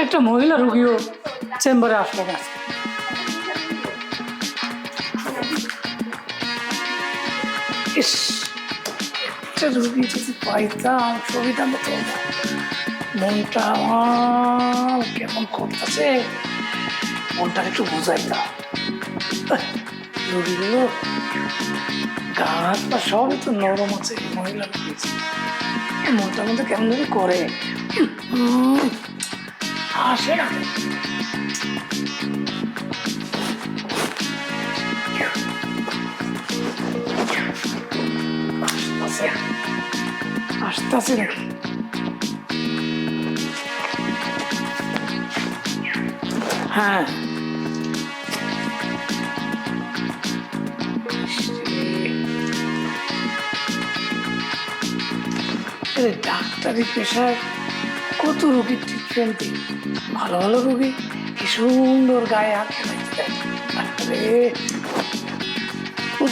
একটা মহিলা রোগীও চেম্বারে আসলো না। ইস, একটা রোগী যদি পাইতাম সুবিধা মতো। মনটা আমার কেমন করতেছে, মনটা একটু বুঝাইতাম। রোগীগুলো গা হাত পা সবই তো নরম আছে, মহিলা রোগী মনটার মধ্যে কেমন যেন করে, আসে না। আসতেছে নাকি? হ্যাঁ, ডাক্তারি পেশায় কত রোগীর ট্রিটমেন্ট দিই, ভালো ভালো রোগী কি সুন্দর গায়ে হাত ডাক্তারে।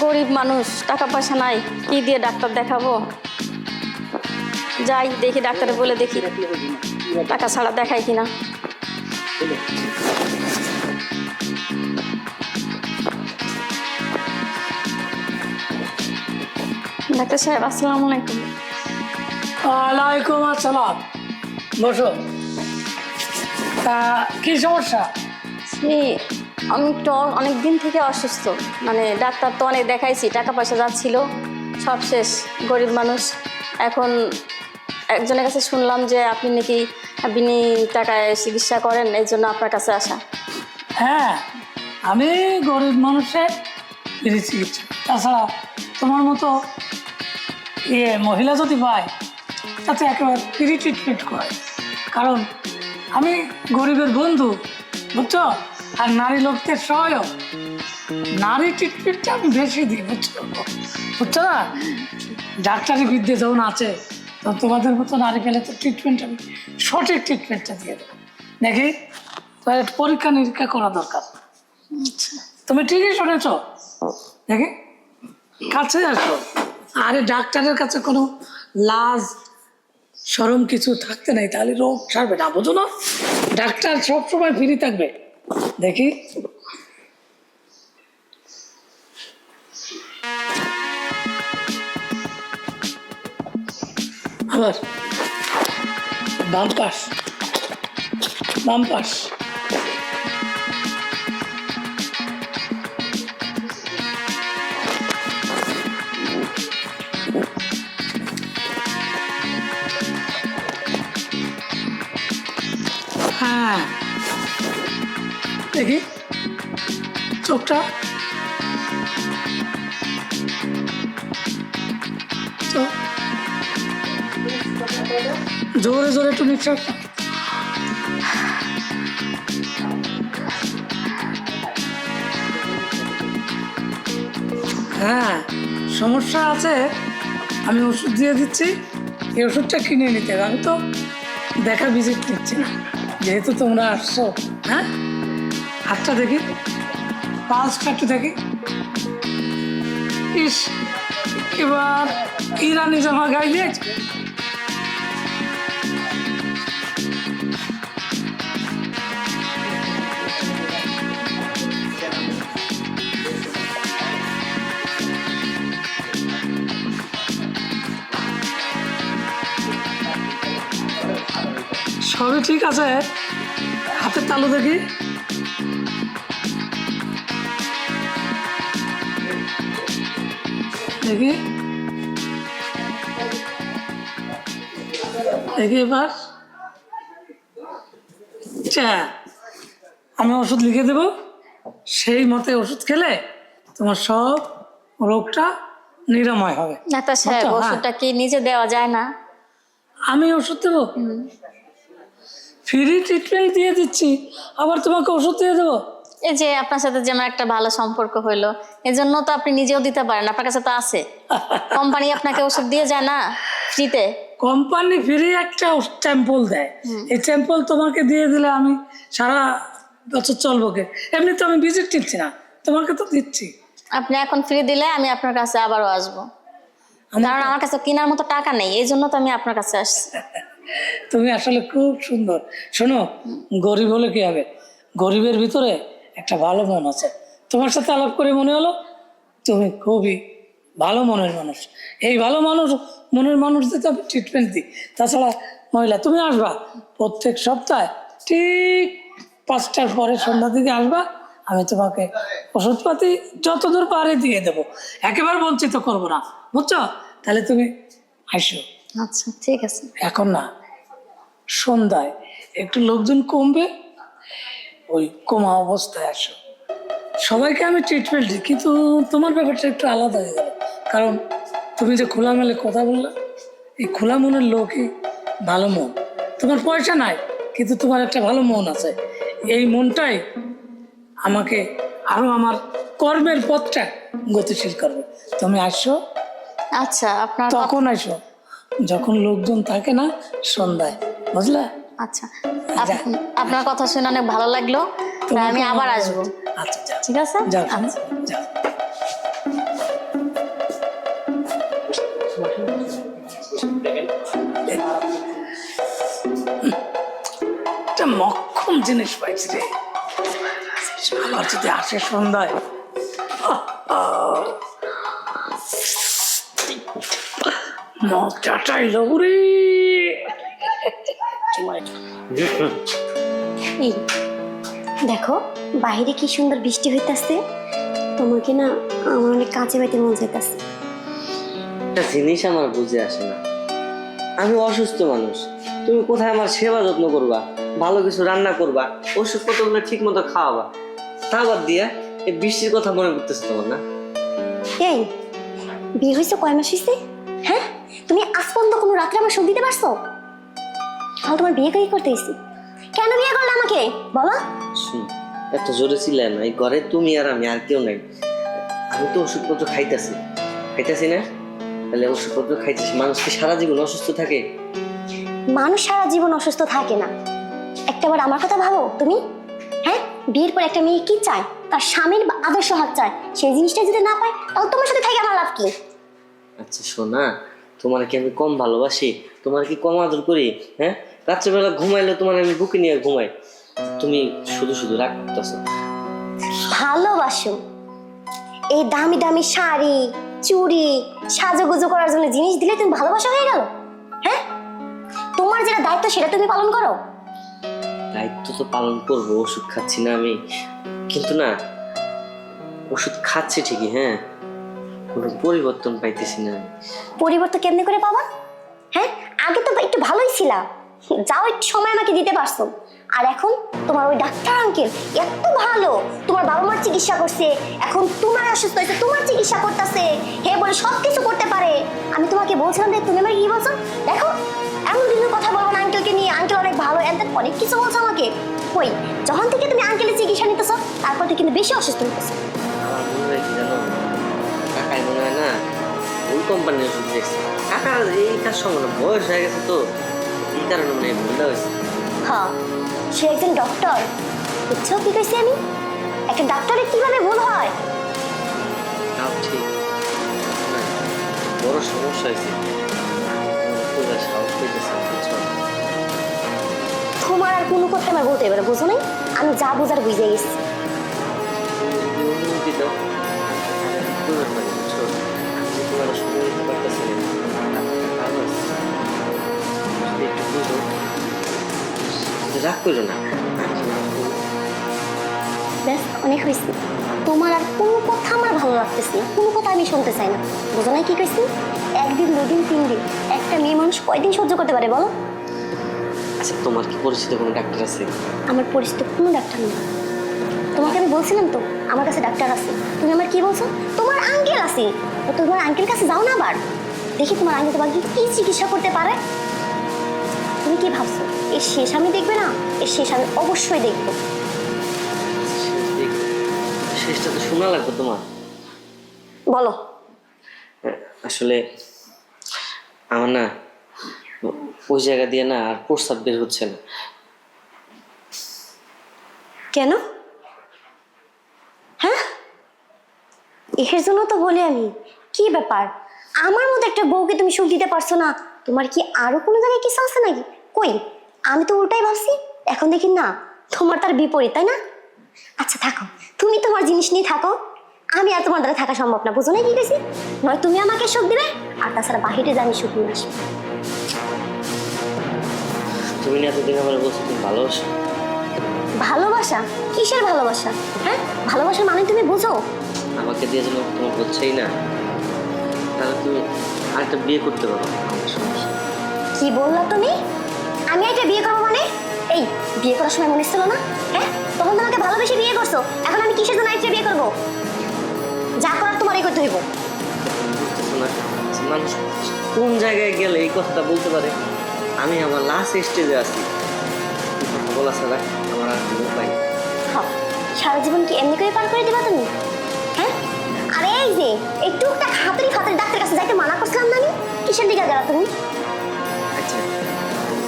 গরিব মানুষ, টাকা পয়সা নাই, কি দিয়ে ডাক্তার দেখাবো? যাই দেখি, ডাক্তারে বলে দেখি টাকা ছাড়া দেখায় কিনা। ডাক্তার সাহেব, আসসালামু আলাইকুম। ওয়ালাইকুম আসসালাম, বসো। তা কি সমস্যা? আমি একটু অনেকদিন থেকে অসুস্থ, মানে ডাক্তার তো অনেক দেখাইছি, টাকা পয়সা যাচ্ছিল, সব শেষ। গরিব মানুষ। এখন একজনের কাছে শুনলাম যে আপনি নাকি বিনি টাকায় চিকিৎসা করেন, এই জন্য আপনার কাছে আসা। হ্যাঁ, আমি গরিব মানুষের ফ্রি চিকিৎসা। তাছাড়া তোমার মতো মহিলা যদি পায় তাতে একেবারে ফ্রি ট্রিটমেন্ট করে, কারণ আমি গরিবের বন্ধু, বুঝছো? আর নারী লোকদের সহায়ক। নারী ট্রিটমেন্টটা আমি বেশি দিই, বুঝছো না? ডাক্তারি বিদ্যে যখন আছে তখন তোমাদের মতো নারী পেলে তো ট্রিটমেন্ট আমি সঠিক ট্রিটমেন্টটা দিয়ে দেবো। দেখি তাহলে পরীক্ষা নিরীক্ষা করা দরকার। তুমি ঠিকই শুনেছ। দেখি কাছে আসো। আরে ডাক্তারের কাছে কোনো লাজ শরম কিছু থাকতে নাই, তাহলে রোগ সারবে না, বুঝো না? ডাক্তার সবসময় ফ্রি থাকবে। দেখি আবার বাম পাশ, বাম পাশ। হ্যাঁ, দেখি চোখটা, জোরে জোরে একটু নিঃশ্বাস। হ্যাঁ, সমস্যা আছে, আমি ওষুধ দিয়ে দিচ্ছি, এই ওষুধটা কিনে নিতে হবে। আমি তো দেখা ভিজিট নিচ্ছি না, যেহেতু তোমরা আসছো। হ্যাঁ, হাতটা দেখি, পালসটা একটু দেখি। ইস, এবার ইরানি জামা গায়ে দিয়েছে। সবই ঠিক আছে, হাতের তালু দেখি। দেখি দেখি এবার। আচ্ছা, আমি ওষুধ লিখে দেব, সেই মতে ওষুধ খেলে তোমার সব রোগটা নিরাময় হবে। ডাক্তার সাহেব, ওষুধটা কি নিজে দেওয়া যায় না? আমি ওষুধ দেবো? ফ্রি ট্রিটমেন্ট দিয়ে দিচ্ছি, আবার তোমাকে ওষুধ দিয়ে দেবো? এই যে আপনার সাথে যে আমার একটা ভালো সম্পর্ক হইলো, এই জন্য তো আপনি নিজেও দিতে পারেন, আপনার কাছে তো আছে। কোম্পানি আপনাকে ওষুধ দিয়ে যায় না ফ্রিতে? কোম্পানি ফ্রি একটা স্যাম্পল দেয়, এই স্যাম্পল তোমাকে দিয়ে দিলে আমি সারা বছর চলবো কে? এমনি তো আমি ভিজিট নিচ্ছি না, তোমাকে তো দিচ্ছি। আপনি এখন ফ্রি দিলে আমি আপনার কাছে আবারও আসবো, কারণ আমার কাছে কেনার মতো টাকা নেই, এই জন্য তো আমি আপনার কাছে আসছি। তুমি আসলে খুব সুন্দর। শোনো, গরিব হলে কি হবে, গরিবের ভিতরে একটা ভালো মন আছে। তোমার সাথে আলাপ করে মনে হলো তুমি খুবই ভালো মনের মানুষ। এই ভালো মনের মানুষদের তো আমি ট্রিটমেন্ট দিই। তাছাড়া মহিলা, তুমি আসবা প্রত্যেক সপ্তাহে ঠিক 5টার পরে সন্ধ্যার দিকে আসবা। আমি তোমাকে ওষুধপাতি যতদূর পারে দিয়ে দেবো, একেবারে বঞ্চিত করবো না, বুঝছো? তাহলে তুমি আসো। আচ্ছা ঠিক আছে। এখন না, সন্ধ্যায় একটু লোকজন কমবে, ওই কমা অবস্থায় আসো। সবাইকে আমি ট্রিটমেন্ট দিই, কিন্তু তোমার ব্যাপারটা একটু আলাদা হয়ে গেল। কারণ তুমি যে খোলামেলে কথা বললে, এই খোলা মনের লোকই ভালো মন। তোমার পয়সা নাই, কিন্তু তোমার একটা ভালো মন আছে। এই মনটাই আমাকে আরো আমার কর্মের পথটা গতিশীল করবে। তুমি আসো, আচ্ছা আপনার তখন আসো যখন লোকজন থাকে না, সন্ধ্যায়, বুঝলে? আচ্ছা আপনার কথা শুনে অনেক ভালো লাগলো। আমি আবার আসবো। আচ্ছা যাও, ঠিক আছে। যাও, আচ্ছা। যাও। একটা মক্ষম জিনিস পাইছি রে। আবার যদি আসে সন্ধ্যায়, মজাটাই লবুরে। এই দেখো বাইরে কি সুন্দর বৃষ্টি হইতাছে, তোমাকে না আমার অনেক কাছে বাইতে মন চাইতাছে। একটা জিনিস আমার বুঝে আসে না, আমি অসুস্থ মানুষ, তুমি কোথায় আমার সেবা যত্ন করবা, ভালো কিছু রান্না করবা, ওষুধপত্রগুলো ঠিক মতো খাওয়াবা, তা বাদ দিয়ে এই বৃষ্টির কথা মনে করতেছে তোমার না? এই বিয়ে হয়েছে কয় মাস হয়েছে? হ্যাঁ, তুমি আজ পর্যন্ত কোনো রাত্রে আমার সুখ দিতে পারছো? তাহলে তোমার বিয়ে কই করতে হয়েছে? কেন বিয়ে করলে আমাকে বলো? শুন, এত জোরে ছিল না, এই ঘরে তুমি আর আমি, আর কেউ নাই। আমি তো ওষুধপত্র খাইতেছি না? তাহলে ওষুধপত্র খাইতেছি, মানুষ কি সারা জীবন অসুস্থ থাকে? মানুষ সারা জীবন অসুস্থ থাকে না। একটাবার আমার কথা ভাবো তুমি। হ্যাঁ, বিয়ের পর একটা মেয়ে কি চায়? তার স্বামীর আদর্শ হাত চায়। সেই জিনিসটা যদি না পায়, তাহলে তোমার সাথে থাকে আমার লাভ কি? আচ্ছা শোনা, তোমার কি আমি কম ভালোবাসি? তোমার কি কম আদর করি? হ্যাঁ, রাত্রেবেলা ঘুমাইলে তোমার আমি বুকে নিয়ে ঘুমাই, তুমি শুধু শুধু রাগ করতেছো। ভালোবাসো? এই দামি দামি শাড়ি, চুড়ি, সাজুগুজু করার জন্য জিনিস দিলে তুমি ভালোবাসা হয়ে গেল? হ্যাঁ, তোমার যেটা দায়িত্ব সেটা তুমি পালন করো। দায়িত্ব তো পালন করবো, ওষুধ খাচ্ছি না আমি? কিন্তু না, ওষুধ খাচ্ছি ঠিকই, হ্যাঁ, কোনো পরিবর্তন পাইতেছি না। পরিবর্তন কেমনে করে পাবা? হ্যাঁ, আগে তো একটু ভালোই ছিলা, যাও একটু সময় আমাকে দিতে পারছো। আর এখন তোমার ওই ডাক্তার আঙ্কেল এত ভালো, তোমার বাবা মার চিকিৎসা করছে, এখন তোমার অসুস্থ হয়েছে তোমার চিকিৎসা করতেছে, হে বলে সবকিছু করতে পারে। আমি তোমাকে বলছিলাম যে তুমি আমাকে কি বলছো? দেখো, এমন কিন্তু কথা বলবো না আঙ্কেলকে নিয়ে, আঙ্কেল অনেক ভালো, এত অনেক কিছু বলছো আমাকে। কই, যখন থেকে তুমি আঙ্কেলের চিকিৎসা নিতেছো তারপর থেকে কিন্তু বেশি অসুস্থ হইতেছো। আমার মনে হয় কি জানো, কাকাই মনে হয় না ওই কোম্পানির ওষুধ দেখছে। কাকার এই কাজ সময় বয়স হয়ে গেছে, তো এই কারণে মনে হয় ভুলটা হয়েছে। হ্যাঁ, সে একজন ডক্টর। বুঝছো কি কইছি আমি? একটা ডাক্তারের কিভাবে ভুল হয়? তাও ঠিক, না, বড় সমস্যা হয়েছে, পূজার সাহস পেয়েছে, বুঝছো? তোমার আর কোনো কথা আমার বলতে এবারে বুঝো নাই, আমি যা বোঝার বুঝে গেছি। অনুমতি দাও, পূজার মানে বুঝছো, আমি তোমার সময় দিতে পারতেছি না, কাজ আছে, যদি একটু বুঝো, রাগ করো না। ব্যাস, অনেক হয়েছে। তোমার আর কোনো কথা আমার ভালো লাগতেছে না, কোনো কথা আমি শুনতে চাই না। বুঝো নাই কি কইছি? একদিন, দুদিন, 3 দিন একটা মেয়ে মানুষ কয়দিন সহ্য করতে পারে বলো? আচ্ছা, তোমার কি পরিচিত কোনো ডাক্তার আছে? আমার পরিচিত কোনো ডাক্তার নেই। তোমাকে আমি বলছিলাম তো আমার কাছে ডাক্তার আছে, তুমি আমার কি বলছো? তোমার আঙ্কেল আছে, তো তোমার আঙ্কেল কাছে যাও না আবার, দেখি তোমার আঙ্কেল তোমার কি চিকিৎসা করতে পারে। তুমি কি ভাবছো এর শেষ আমি দেখবে না? এর শেষ আমি অবশ্যই দেখবো। শেষটা তো শোনা লাগবে তোমার। বলো। আসলে আমার না ওই জায়গা দিয়ে না আর প্রস্রাব বের হচ্ছে না। কেন? হ্যাঁ, এর জন্য তো বলি আমি, কি ব্যাপার? আমার মতো একটা বউকে তুমি সুখ দিতে পারছো না, তোমার কি আরো কোনো জায়গায় কিছু আছে নাকি? কই, আমি তো উল্টাই ভাবছি, এখন দেখি না তোমার তার বিপরীত, তাই না? আচ্ছা থাকো, তুমি তোমার জিনিস নিয়ে থাকো, আমি আর তোমার দ্বারা থাকা সম্ভব না, বুঝো না কি গেছি? নয় তুমি আমাকে সুখ দিবে, আর তাছাড়া বাহিরে যে আমি সুখ নিয়ে আসবো। তুমি না এতদিন আমার বলছো তুমি ভালোবাসো। ভালোবাসা? কিসের ভালোবাসা? হ্যাঁ, ভালোবাসার মানে তুমি বুঝো? আমাকে দিয়ে যেন তোমার হচ্ছেই না, তাহলে তুমি আরেকটা বিয়ে করতে পারো, আমার সমস্যা। কি বললা তুমি? আমি একটা বিয়ে করবো মানে? এই বিয়ে করার সময় মনে ছিল না? হ্যাঁ, তখন তোমাকে ভালোবেসে বিয়ে করছো, এখন আমি কিসের জন্য একটা বিয়ে করবো? যা করার তোমারই করতে হইব। বুঝতেছো না যে মানুষ কোন জায়গায় গেলে এই কথাটা বলতে পারে? আমি আমার লাস্ট স্টেজে আছি, এই কথা বলা ছাড়া আমার আর কোনো উপায় নেই। হ্যাঁ, সারা জীবন কি এমনি করে পার করে দিবা তুমি? হ্যাঁ, আরে এই যে এই টুকটাক হাতুড়ি ফাতুড়ি ডাক্তারের কাছে যাইতে মানা করছিলাম না আমি? কিসের দিকে গেলা তুমি? আচ্ছা,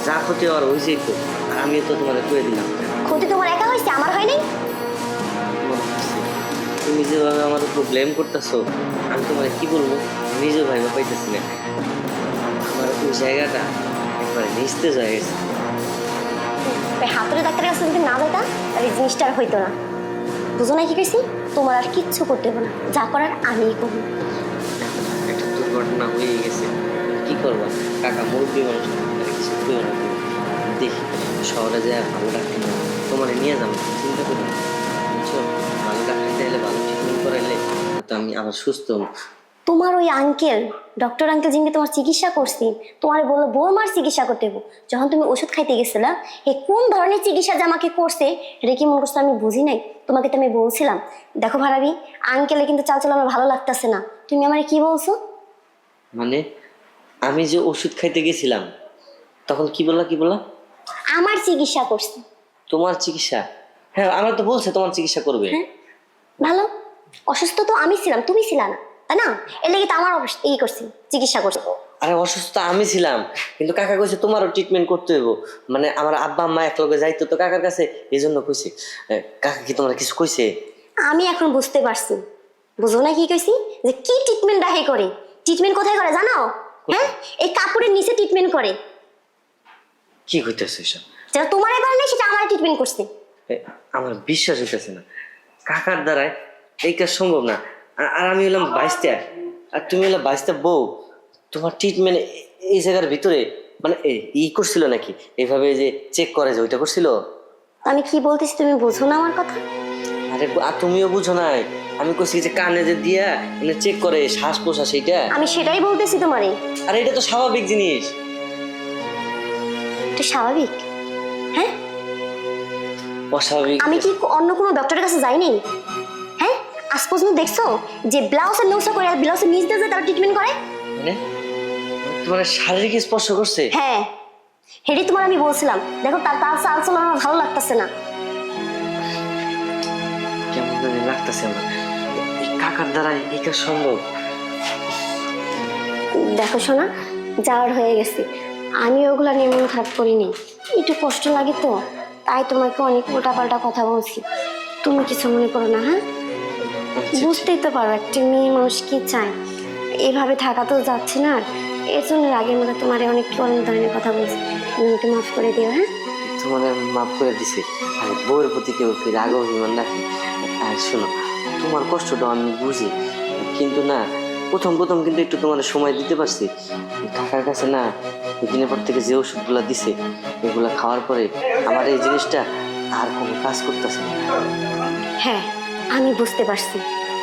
যা ক্ষতি হওয়ার হয়েছেই তো, আর আমিও তো তোমাদের করে দিলাম। ক্ষতি তোমার একা হয়েছে, আমার হয় নাই? মনে হচ্ছে তুমি যেভাবে আমার উপর ব্লেম করতেছো, আমি তোমার কি বলবো নিজেও ভাইবা পাইতেছি না। আমার ওই জায়গাটা একবারে নিস্তেজ হয়ে গেছে। ওই হাতুড়ি ডাক্তারের কাছে যদি না যেতাম তাহলে এই জিনিসটা আর হইতো না। বুঝো না কি কইছি? তোমার আর কিচ্ছু করতে হবে না, যা করার আমিই করবো। একটা দুর্ঘটনা হয়ে গেছে, কি করবা? কাকা মুরব্বী মানুষ, তাহলে কিছু করবে না। দেখি শহরে যায় ভালো ডাক্তার তোমার নিয়ে যাবো, চিন্তা করি না, বুঝছো? ভালো ডাক্তার চাইলে ভালো ট্রিটমেন্ট করাইলে তো আমি আবার সুস্থ হবো। তোমার ওই আঙ্কেল, ডক্টর আঙ্কেল যিনি তোমার চিকিৎসা করছি, তোমার বললো বৌমার চিকিৎসা করতে হইব। যখন তুমি ওষুধ খাইতে গেছিলা, এই কোন ধরনের চিকিৎসা যে আমাকে করছে এটা কি মনে করছো আমি বুঝি নাই? তোমাকে তো আমি বলছিলাম, দেখো ভাড়াবি, আঙ্কেলে কিন্তু চাল চল আমার ভালো লাগতেছে না। তুমি আমার কি বলছো? মানে আমি যে ওষুধ খাইতে গেছিলাম তখন কি বললা, কি বললা? আমার চিকিৎসা করছে। তোমার চিকিৎসা? হ্যাঁ, আমার তো বলছে তোমার চিকিৎসা করবে। হ্যাঁ, ভালো। অসুস্থ তো আমি ছিলাম, তুমি ছিলা না, তাই না? এর লেগে তো আমার ই করছি, চিকিৎসা করছি। আরে অসুস্থ আমি ছিলাম, কিন্তু কাকা কইছে তোমারও ট্রিটমেন্ট করতে হইব। মানে আমার আব্বা আম্মা এক লগে যাইতো তো কাকার কাছে, এই জন্য কইছে। কাকা কি তোমার কিছু কইছে? আমি এখন বুঝতে পারছি, বুঝো না কি কইছি? যে কি ট্রিটমেন্ট ডাহে করে। ট্রিটমেন্ট কোথায় করে জানো? হ্যাঁ, এই কাপড়ের নিচে ট্রিটমেন্ট করে। কি কইতেছে এসব? যেটা তোমার এবার নেই সেটা আমার ট্রিটমেন্ট করছে। আমার বিশ্বাস হইতেছে না, কাকার দ্বারায় এই কাজ সম্ভব না। আর আমি হলাম বাইশটা, আর তুমি হলাম বাইশটা বউ, তোমার ট্রিটমেন্ট এই জায়গার ভিতরে মানে ই করছিল নাকি? এইভাবে যে চেক করে যে ওইটা করছিল? আমি কি বলতেছি তুমি বুঝো না আমার কথা? আরে আর তুমিও বুঝো নাই, আমি কইছি যে কানে যে দিয়া মানে চেক করে শ্বাস প্রশ্বাস, এইটা। আমি সেটাই বলতেছি তোমারে। আর এটা তো স্বাভাবিক জিনিস। এটা স্বাভাবিক? হ্যাঁ, অস্বাভাবিক? আমি কি অন্য কোনো ডক্টরের কাছে যাইনি? হ্যাঁ, আজ পর্যন্ত দেখছো যে ব্লাউজের নৌসা করে ব্লাউজের নিচ দিয়ে যে তারা ট্রিটমেন্ট করে? মানে তোমার শারীরিক স্পর্শ করছে? হ্যাঁ, হেডি তোমার আমি বলছিলাম, দেখো তার তার চাল চল আমার ভালো লাগতেছে না। কেমন জানি লাগতেছে আমার, এই কাকার দ্বারা এই কাজ সম্ভব? দেখো শোনা, যাওয়ার হয়ে গেছে, আমি ওগুলা নিয়ে মন খারাপ করিনি, একটু কষ্ট লাগে তো তাই তোমাকে অনেক উল্টাপাল্টা কথা বলছি, তুমি কিছু মনে করো না। হ্যাঁ, বুঝতেই তো পারো একটা মেয়ে মানুষ কি চায়, এভাবে থাকা তো যাচ্ছে না। আর এর জন্য আগের মতো তোমার অনেক অনেক ধরনের কথা বলছি, তুমি একটু মাফ করে দিও। হ্যাঁ, তোমার মাফ করে দিছে, আর বউয়ের প্রতি কেউ কি রাগ অভিমান রাখে? আর শোনো, তোমার কষ্টটা আমি বুঝি, কিন্তু না প্রথম প্রথম কিন্তু একটু তোমার সময় দিতে পারছি। কাকার কাছে না দিনের পর থেকে যে ওষুধগুলা দিছে এগুলা খাওয়ার পরে আমার এই জিনিসটা আর কোনো কাজ করতেছে না। হ্যাঁ, আমি বুঝতে পারছি,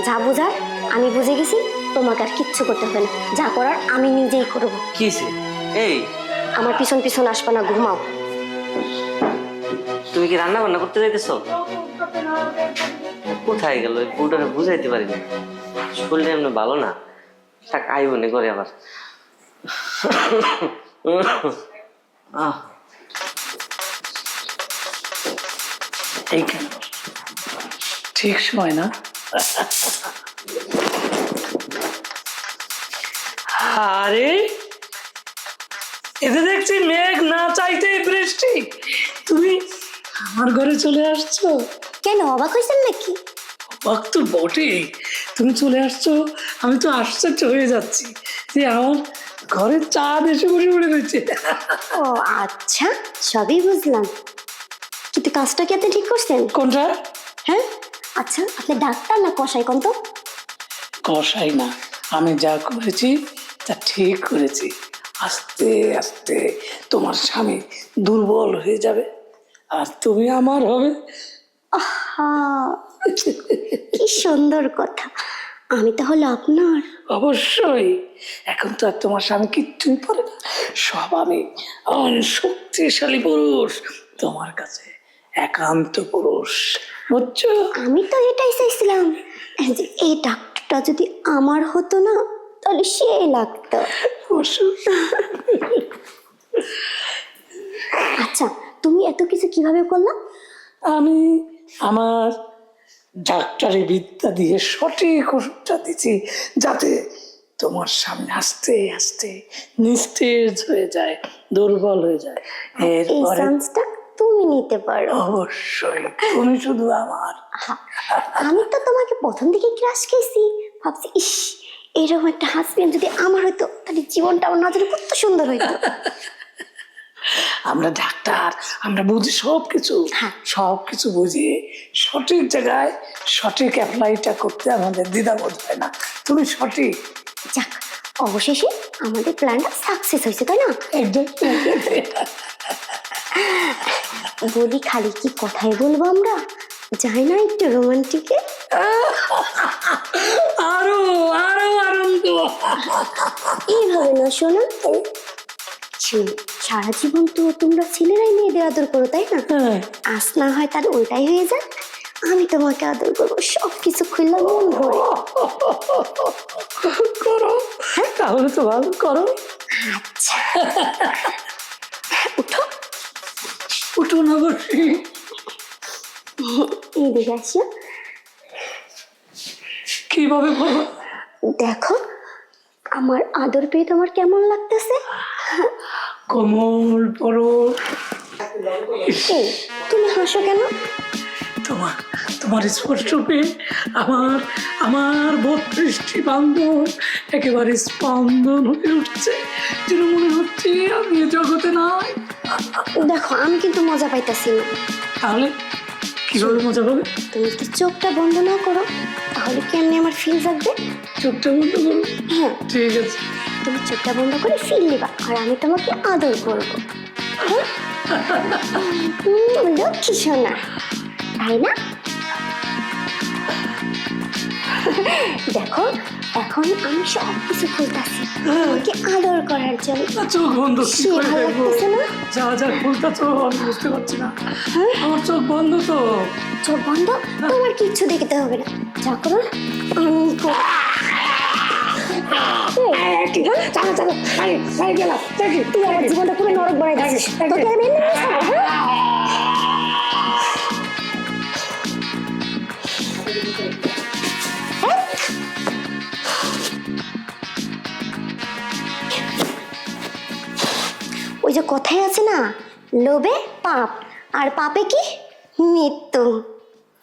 যা বোঝার আমি বুঝে গেছি, তোমাকে আর কিচ্ছু করতে হবে না, যা করার আমি নিজেই করবো। কি হয়েছে? এই আমার পিছন পিছন আসবে না, ঘুমাও। তুমি কি রান্না বান্না করতে যাইতেছো? কোথায় গেল পুরোটা বুঝাইতে পারি না, শরীরে এমনি ভালো না, থাক আইব না করে আবার। এই কেন ঠিক সময় না? আরে এতে দেখছি মেঘ না চাইতেই বৃষ্টি, তুমি আমার ঘরে চলে আসছো। কেন, অবাক হয়েছেন নাকি? অবাক তো বটেই, তুমি চলে আসছো, আমি তো আশ্চর্য হয়ে যাচ্ছি যে আমার ঘরে চা দেশে বসে পড়ে রয়েছে। ও আচ্ছা, সবই বুঝলাম, কিন্তু কাজটা কি আপনি ঠিক করছেন? কোনটা? হ্যাঁ, আচ্ছা আপনি ডাক্তার না কসাই কোন তো? কষাই না, আমি যা করেছি তা ঠিক করেছি। আস্তে আস্তে তোমার স্বামী দুর্বল হয়ে যাবে আর তুমি আমার হবে। হ্যাঁ, কি সুন্দর কথা। আমি তাহলে আপনার? অবশ্যই। এখন তো আর তোমার স্বামী কিচ্ছুই পারে না, সব আমি। আমি শক্তিশালী পুরুষ, তোমার কাছে একান্ত পুরুষ, বুঝছো? আমি তো এটাই চাইছিলাম যে এই ডাক্তারটা যদি আমার হতো না তাহলে সেই লাগতো। আচ্ছা, তুমি এত কিছু কিভাবে করলা? আমি আমার ডাক্তারি বিদ্যা দিয়ে সঠিক ওষুধটা দিচ্ছি, যাতে তোমার সামনে আস্তে আস্তে নিস্তেজ হয়ে যায়, দুর্বল হয়ে যায়। এই এরপরে চান্সটা তুমি নিতে পারো। অবশ্যই তুমি শুধু আমার। আমি তো তোমাকে প্রথম দিকে ক্রাশ খেয়েছি, ভাবছি ইস এরকম একটা হাজবেন্ড যদি আমার হতো তাহলে জীবনটা আমার নজরে কত সুন্দর হইতো। আমরা ডাক্তার, আমরা বুঝি সব কিছু, সব কিছু বুঝিয়ে সঠিক জায়গায় সঠিক অ্যাপ্লাইটা করতে আমাদের দ্বিধাবোধ হয় না। তুমি সঠিক। যাক, অবশেষে আমাদের প্ল্যানটা সাকসেস হয়েছে, তাই না? বলি খালি কি কথাই বলবো আমরা, যাই না একটু রোমান্টিকে? আরো আরো আনন্দ। এইভাবে না শোনো, সারা জীবন তো তোমরা ছেলেরাই মেয়েদের আদর করো, তাই না? আজ না হয় তার উল্টাই হয়ে যাক, আমি তোমাকে আদর করবো সব কিছু খুললাম মন ভরে। করো, তাহলে তো ভালো, করো। আচ্ছা উঠো, উঠো না বসি। এদিকে আসো। কিভাবে বলো? দেখো আমার আদর পেয়ে তোমার কেমন লাগতেছে? কোমল পরো। এই, তুমি হাসো কেন? তোমার তোমার স্পর্শ পেয়ে আমার আমার 32টি বান্ধব একেবারে স্পন্দন হয়ে উঠছে, যেন মনে হচ্ছে আমি এ জগতে নাই। দেখো আমি কিন্তু মজা পাইতাছি না। তাহলে কিভাবে মজা পাবে? তুমি যদি চোখটা বন্ধ না করো তাহলে কেমনি আমার ফিল জাগবে? চোখটা বন্ধ করো। হ্যাঁ, ঠিক আছে। তুমি চোখটা বন্ধ করে ফিল নিবা আর আমি তোমাকে আদর করবো। হ্যাঁ? লক্ষ্মী সোনা, তাই না? দেখো এখন আমি সব কিছু খুলতাছি তোমাকে আদর করার জন্য। চোখ বন্ধ কি সে করে ভালো দেখবো? লাগতেছে না? যা যা খুলতা তো আমি বুঝতে পারছি না। আমার চোখ বন্ধ তো। চোখ বন্ধ, তোমার কিচ্ছু দেখতে হবে না, যা করো আমি করবো। চালা চালা, গেলাম দেখি। তুই আমার জীবনটা পুরো নরক বানাই দিচ্ছিস। তোকে আমি এমনি মেরে ছাড়বো, হ্যাঁ? ওই যে কথাই আছে না, লোভে পাপ আর পাপে কি মৃত্যু।